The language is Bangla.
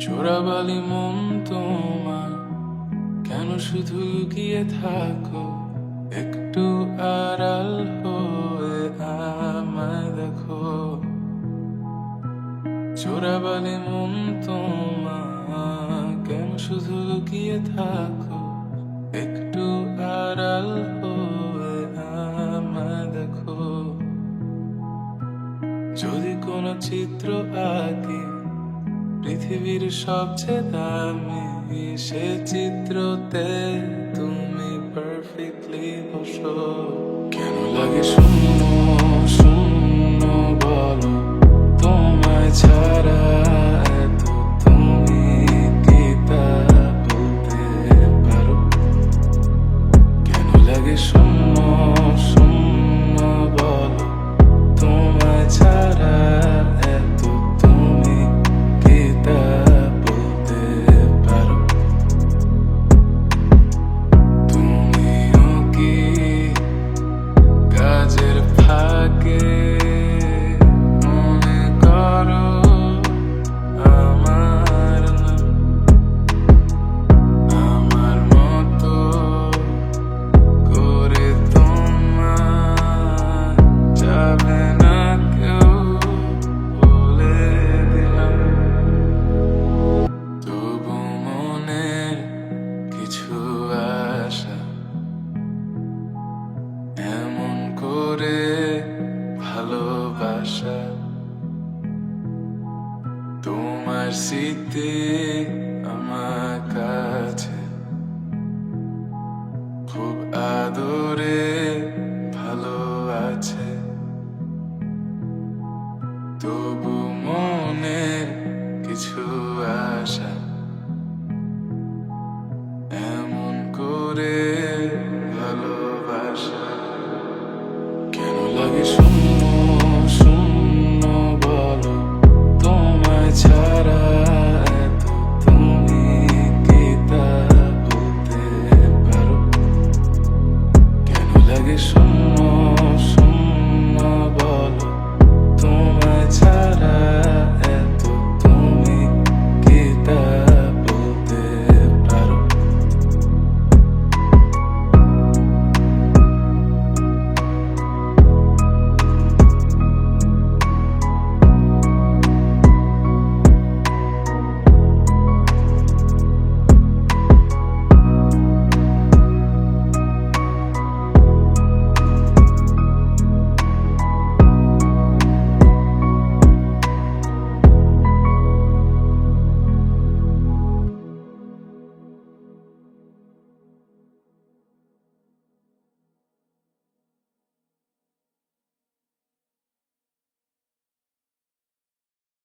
চোরাবালি মন তোমার কেন শুধু লুকিয়ে থাকো? একটু আড়াল হয়ে আমায় দেখো। চোরাবালি মন তোমার কেন শুধু লুকিয়ে থাকো? একটু আড়াল হয়ে আমায় দেখো। যদি কোনো চিত্র আঁকি পৃথিবীর সবচেয়ে দামি, সে চিত্রতে তুমি পারফেক্টলি বসো। কেন লাগে শূন্য শূন্য বলো? তোমায় ছাড়া এত তুমি কি তা বলতে পারো? কেন লাগে শূন্য শূন্য বলো? তোমায় ছাড়া এত তুমি কি তা বলতে পারো? তুমিও কি কাজের ফাঁকে মনে করো আমার নাম? আমার মতো করে তোমার যাবে না কেউ বলে দিলাম। তবু মনের কিছু আশা এমন করে ভালোবাসা, তোমার স্মৃতি আমার কাছে খুব আদরে ভালো আছে। তবু মনে কিছু আশা